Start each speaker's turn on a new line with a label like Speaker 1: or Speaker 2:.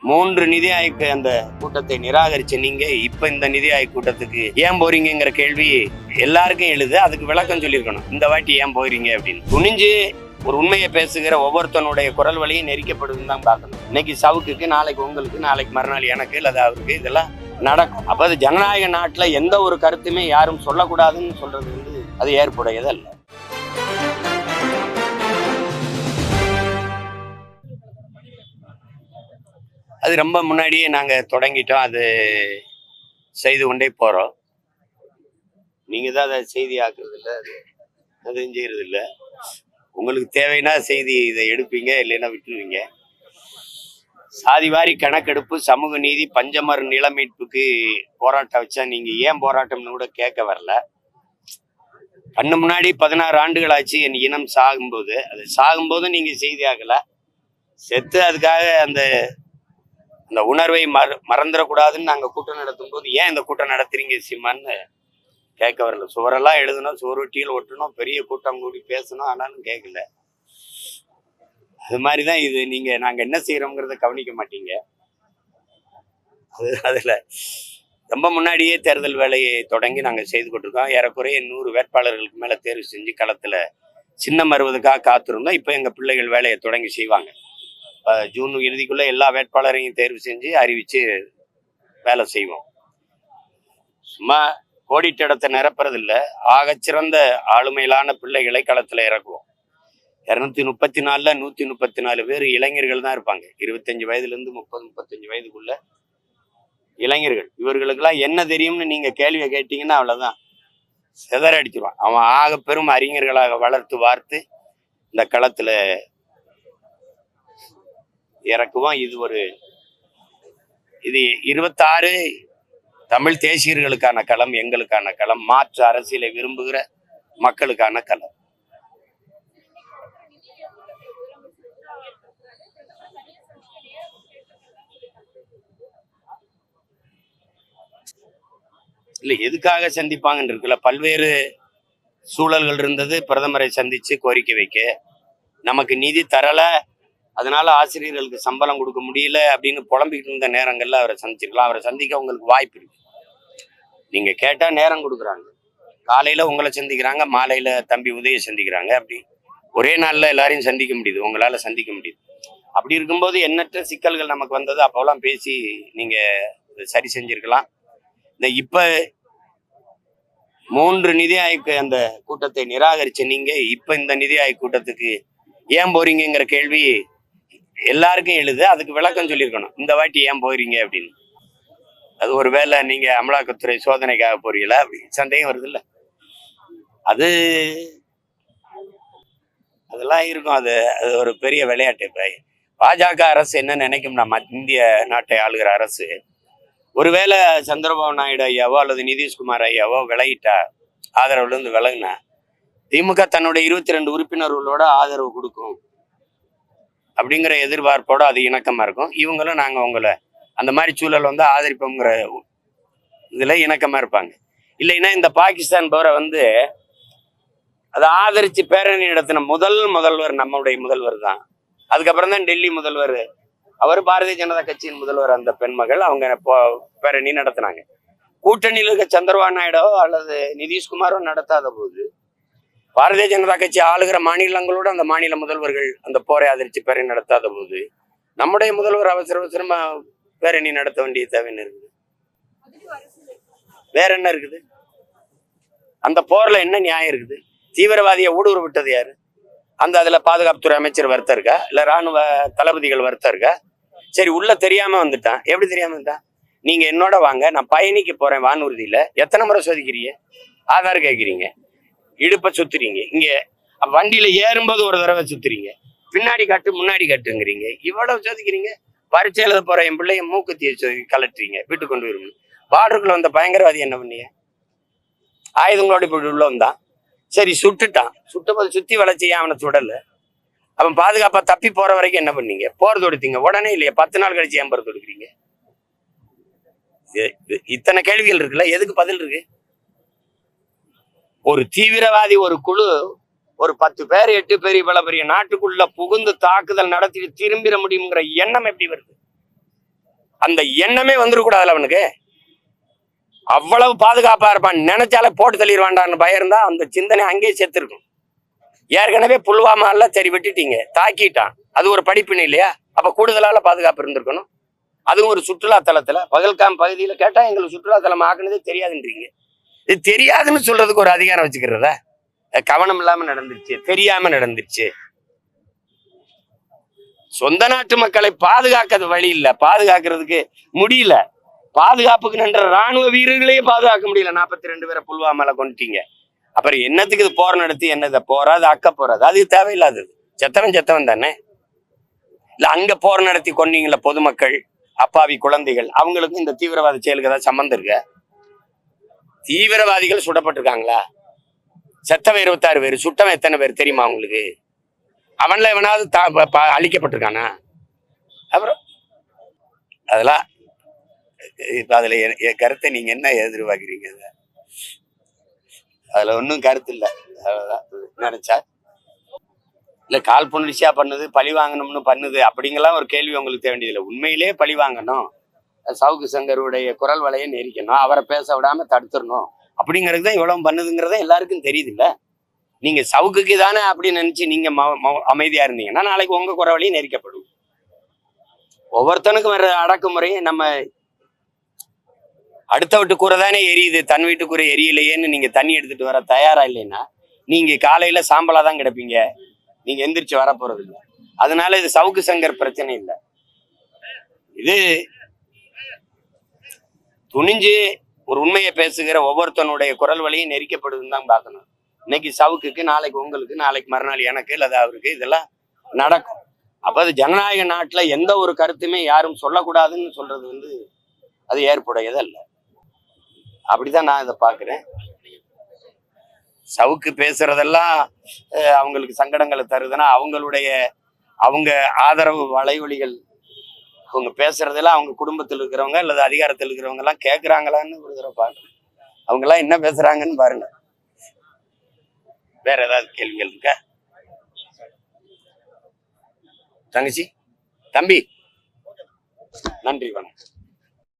Speaker 1: 3 நிதி ஆயோக் அந்த கூட்டத்தை நிராகரிச்ச நீங்க இப்ப இந்த நிதி ஆயோக் கூட்டத்துக்கு ஏன் போறீங்கிற கேள்வி எல்லாருக்கும் எழுது. அதுக்கு விளக்கம் சொல்லியிருக்கணும். இந்த வாட்டி ஏன் போறீங்க அப்படின்னு துணிஞ்சு ஒரு உண்மையை பேசுகிற ஒவ்வொருத்தனுடைய குரல் வழியும் நெரிக்கப்படுதுன்னு தான் பார்க்கணும். இன்னைக்கு சவுக்குக்கு, நாளைக்கு உங்களுக்கு, நாளைக்கு மறுநாள் எனக்கு அல்லது அவருக்கு, இதெல்லாம் நடக்கும். அப்ப அது ஜனநாயக நாட்டுல எந்த ஒரு கருத்துமே யாரும் சொல்லக்கூடாதுன்னு சொல்றது அது ஏற்புடையது அல்ல. அது ரொம்ப முன்னாடியே நாங்கள் தொடங்கிட்டோம். அது செய்து கொண்டே போகிறோம். நீங்கள் தான் அதை செய்தி ஆக்குறது இல்லை, அதுவும் செய்கிறது இல்லை. உங்களுக்கு தேவைன்னா செய்தி இதை எடுப்பீங்க, இல்லைன்னா விட்டுருவீங்க. சாதிவாரி கணக்கெடுப்பு, சமூக நீதி, பஞ்சமர் நில மீட்புக்கு போராட்டம் வச்சா நீங்கள் ஏன் போராட்டம்னு கூட கேட்க வரல. கண்ணு முன்னாடி 16 ஆண்டுகள் ஆச்சு என் இனம் சாகும்போது. அது சாகும்போது நீங்கள் செய்தி ஆக்கலை. செத்து அதுக்காக அந்த உணர்வை மறந்துடக்கூடாதுன்னு நாங்கள் கூட்டம் நடத்தும் போது ஏன் இந்த கூட்டம் நடத்துறீங்க சீமான்னு கேட்க வரல. சுவரெல்லாம் எழுதணும், சுவரொட்டியில் ஒட்டணும், பெரிய கூட்டம் கூடி பேசணும், ஆனாலும் கேட்கல. அது மாதிரிதான் இது. நாங்கள் என்ன செய்யறோங்கிறத கவனிக்க மாட்டீங்க. அதுல ரொம்ப முன்னாடியே தேர்தல் வேலையை தொடங்கி நாங்கள் செய்து கொண்டிருக்கோம். ஏறக்குறைய 100 வேட்பாளர்களுக்கு மேல தேர்வு செஞ்சு களத்துல சின்னம் வருவதற்காக காத்திருந்தோம். இப்போ எங்க பிள்ளைகள் வேலையை தொடங்கி செய்வாங்க. ஜூன் இறுதிக்குள்ள எல்லா வேட்பாளரையும் தேர்வு செஞ்சு அறிவிச்சு வேலை செய்வோம். சும்மா கோடிட்ட இடத்தை நிரப்புறது இல்லை, ஆகச்சிறந்த ஆளுமையிலான பிள்ளைகளை களத்துல இறக்குவோம். 234ல் 134 பேர் இளைஞர்கள் தான் இருப்பாங்க. 25 வயதுலேருந்து 30-35 வயதுக்குள்ள இளைஞர்கள். இவர்களுக்கெல்லாம் என்ன தெரியும்னு நீங்க கேள்வியை கேட்டீங்கன்னா அவ்வளவுதான், செதற அடிச்சிருவான். அவன் ஆக பெரும் அறிஞர்களாக வளர்த்து வார்த்து இந்த களத்துல இறக்குவோம். இது 26 தமிழ் தேசியர்களுக்கான களம், எங்களுக்கான களம், மாற்று அரசியலை விரும்புகிற மக்களுக்கான களம். இல்லை, எதுக்காக சந்திப்பாங்கன்னு இருக்குல்ல, பல்வேறு சூழல்கள் இருந்தது. பிரதமரை சந்திச்சு கோரிக்கை வைக்க, நமக்கு நிதி தரல, அதனால ஆசிரியர்களுக்கு சம்பளம் கொடுக்க முடியல அப்படின்னு புலம்பிக்கிட்டு இருந்த நேரங்கள்ல அவரை சந்திச்சிருக்கலாம். அவரை சந்திக்க உங்களுக்கு வாய்ப்பு இருக்கு. நீங்க கேட்டா நேரம் கொடுக்குறாங்க. காலையில உங்களை சந்திக்கிறாங்க, மாலையில தம்பி உதய சந்திக்கிறாங்க. அப்படி ஒரே நாள்ல எல்லாரையும் சந்திக்க முடியுது, உங்களால சந்திக்க முடியுது. அப்படி இருக்கும்போது எண்ணற்ற சிக்கல்கள் நமக்கு வந்தது. அப்போலாம் பேசி நீங்க சரி செஞ்சிருக்கலாம். இந்த இப்ப 3 நிதி ஆயோக் அந்த கூட்டத்தை நிராகரிச்ச நீங்க இப்ப இந்த நிதி ஆயோக் கூட்டத்துக்கு ஏன் போறீங்கிற கேள்வி எல்லாருக்கும் எழுது. அதுக்கு விளக்கம் சொல்லியிருக்கணும். இந்த வாட்டி ஏன் போறீங்க அப்படின்னு. அது ஒருவேளை நீங்க அமலாக்கத்துறை சோதனைக்காக போறீங்களா அப்படி சந்தேகம் வருது இல்ல. அதெல்லாம் இருக்கும். அது ஒரு பெரிய விளையாட்டு. இப்ப பாஜக அரசு என்ன நினைக்கும்னா, இந்திய நாட்டை ஆளுகிற அரசு ஒருவேளை சந்திரபாபு நாயுடு ஐயாவோ அல்லது நிதிஷ்குமார் ஐயாவோ விலகிட்டா, ஆதரவுல இருந்து விலகுனா, திமுக தன்னுடைய 22 உறுப்பினர்களோட ஆதரவு கொடுக்கும் அப்படிங்கிற எதிர்பார்ப்போட அது இணக்கமா இருக்கும். இவங்களும் நாங்க உங்களை அந்த மாதிரி சூழல் வந்து ஆதரிப்போங்கிற இதுல இணக்கமா இருப்பாங்க. இல்லைன்னா இந்த பாகிஸ்தான் போற அதை ஆதரிச்சு பேரணி நடத்தின முதல்வர் நம்முடைய முதல்வர் தான். அதுக்கப்புறம் தான் டெல்லி முதல்வர், அவர் பாரதிய ஜனதா கட்சியின் முதல்வர். அந்த பெண்மகள் அவங்க பேரணி நடத்தினாங்க. கூட்டணியில் இருக்க சந்திரபாபு நாயுடோ அல்லது நிதிஷ்குமாரோ நடத்தாத போது, பாரதிய ஜனதா கட்சி ஆளுகிற மாநிலங்களோட அந்த மாநில முதல்வர்கள் அந்த போரை ஆதரிச்சு பேரணி நடத்தாத போது, நம்முடைய முதல்வர் அவசரமா பேரணி நடத்த வேண்டிய தேவைன்னு இருக்குது. வேற என்ன இருக்குது? அந்த போர்ல என்ன நியாயம் இருக்குது? தீவிரவாதியை ஊடுருவ விட்டது யாரு? அதுல பாதுகாப்புத்துறை அமைச்சர் வருத்தம் இருக்கா? இல்ல ராணுவ தளபதிகள் வருத்தம் இருக்கா? சரி, உள்ள தெரியாம வந்துட்டான். எப்படி தெரியாம வந்துட்டான்? நீங்க என்னோட வாங்க, நான் பயணிக்க போறேன் வானூர்தியில. எத்தனை முறை சோதிக்கிறீங்க? ஆதார் கேட்குறீங்க, இடுப்பை சுத்துறீங்க, இங்க வண்டியில ஏறும்போது ஒரு தடவை சுத்துறீங்க, பின்னாடி காட்டு முன்னாடி காட்டுங்கிறீங்க, இவ்வளவு சோதிக்கிறீங்க. பரீட்சை எழுத போற என் பிள்ளைய மூக்குத்திய கலட்டுறீங்க, வீட்டுக்கு கொண்டு வருவீங்க. பார்டருக்குள்ள வந்த பயங்கரவாதி என்ன பண்ணீங்க? ஆயுதங்களோட இப்படி உள்ள வந்தான். சரி, சுட்டுட்டான். சுட்டபோது சுத்தி வளைச்சி அவனை சுடல. அவன் பாதுகாப்பா தப்பி போற வரைக்கும் என்ன பண்ணீங்க? போர் தொடுத்தீங்க. உடனே இல்லையா? 10 நாள் கழிச்சு ஏன் போர் தொடுக்கிறீங்க? இத்தனை கேள்விகள் இருக்குல்ல, எதுக்கு பதில் இருக்கு? ஒரு தீவிரவாதி ஒரு குழு ஒரு 10 பேர் 8 பேர் இவ்வளவு பெரிய நாட்டுக்குள்ள புகுந்து தாக்குதல் நடத்தி திரும்பிட முடியுங்கிற எண்ணம் எப்படி வருது? அந்த எண்ணமே வந்துடக்கூடாதுல அவனுக்கு. அவ்வளவு பாதுகாப்பா இருப்பான், நினைச்சாலே போட்டு தள்ளிடுவான்டான்னு பயம் இருந்தா அந்த சிந்தனை அங்கேயே செத்துருக்கும். ஏற்கனவே புல்வாமால சரி விட்டுட்டீங்க, தாக்கிட்டான், அது ஒரு படிப்பினை இல்லையா? அப்ப கூடுதலால பாதுகாப்பு இருந்திருக்கணும். அதுவும் ஒரு சுற்றுலா தலத்துல, பகல்காம் பகுதியில கேட்டா எங்களுக்கு சுற்றுலா தலம் ஆக்குனதே தெரியாதுன்றீங்க. இது தெரியாதுன்னு சொல்றதுக்கு ஒரு அதிகாரம் வச்சுக்கிறதா? கவனம் இல்லாம நடந்துருச்சு, தெரியாம நடந்துருச்சு. சொந்த நாட்டு மக்களை பாதுகாக்கிறது வழி இல்ல, பாதுகாக்கிறதுக்கு முடியல. பாதுகாப்புக்கு நின்ற ராணுவ வீரர்களையே பாதுகாக்க முடியல. 42 பேரை புல்வாமால கொண்டுட்டீங்க. அப்புறம் என்னத்துக்கு இது போர் நடத்தி என்னதை போறாது அக்க போறாது? அது தேவையில்லாதது. செத்தவன் தானே. இல்ல அங்க போர் நடத்தி கொண்டீங்கள பொதுமக்கள், அப்பாவி குழந்தைகள், அவங்களுக்கும் இந்த தீவிரவாத செயலுக்கு ஏதாவது சம்பந்தம் இருக்க? தீவிரவாதிகள் சுடப்பட்டிருக்காங்களா? செத்தவன் 26 பேர், சுட்டவன் எத்தனை பேர் தெரியுமா உங்களுக்கு? அவன்ல எவனாவது அழிக்கப்பட்டிருக்கானா? அப்புறம் அதெல்லாம் இப்ப அதுல என் கருத்தை நீங்க என்ன எதிர்பார்க்கிறீங்க? அதுல ஒன்றும் கருத்து இல்லை. நினைச்சா இல்ல காழ்ப்புணர்ச்சியா பண்ணுது, பழி வாங்கணும்னு பண்ணுது அப்படிங்கலாம் ஒரு கேள்வி உங்களுக்கு வேண்டியதில்லை. உண்மையிலே பழி வாங்கணும், சவுக்கு சங்கருடைய குரல் வலையை நெரிக்கணும், அவரை பேச விடாம தடுத்துடணும் அப்படிங்கிறது தான் இவ்வளவு பண்ணுதுங்கிறத எல்லாருக்கும் தெரியுது இல்ல. நீங்க சவுக்குக்கு தானே அப்படின்னு நினைச்சு நீங்க அமைதியா இருந்தீங்கன்னா நாளைக்கு உங்க குரல் வலையும் நெரிக்கப்படும். ஒவ்வொருத்தனுக்கும் வர்ற அடக்குமுறையை நம்ம அடுத்த வீட்டு கூரை தானே எரியுது, தன் வீட்டு கூரை எரியலையேன்னு நீங்க தண்ணி எடுத்துட்டு வர தயாரா இல்லைன்னா நீங்க காலையில சாம்பலா தான் கிடப்பீங்க, நீங்க எந்திரிச்சு வர போறது இல்லை. அதனால இது சவுக்கு சங்கர் பிரச்சனை இல்லை. இது துணிஞ்சு ஒரு உண்மையை பேசுகிற ஒவ்வொருத்தனுடைய குரல் வழியும் நெரிக்கப்படுதுன்னு தான் பார்க்கணும். இன்னைக்கு சவுக்குக்கு, நாளைக்கு உங்களுக்கு, நாளைக்கு மறுநாள் எனக்கு இல்லது அவருக்கு, இதெல்லாம் நடக்கும். அப்ப அது ஜனநாயக நாட்டுல எந்த ஒரு கருத்துமே யாரும் சொல்லக்கூடாதுன்னு சொல்றது அது ஏற்புடையது அல்ல. அப்படிதான் நான் இதை பாக்குறேன். சவுக்கு பேசுறதெல்லாம் அவங்களுக்கு சங்கடங்களை தருதுன்னா அவங்க ஆதரவு வலைவலிகள் அவங்க பேசுறதெல்லாம் அவங்க குடும்பத்தில் இருக்கிறவங்க அல்லது அதிகாரத்தில் இருக்கிறவங்க எல்லாம் கேட்கறாங்களான்னு ஒரு தடவை பாருங்க. அவங்க எல்லாம் என்ன பேசுறாங்கன்னு பாருங்க. வேற ஏதாவது கேள்விகள் இருக்கா? தங்கச்சி, தம்பி, நன்றி, வணக்கம்.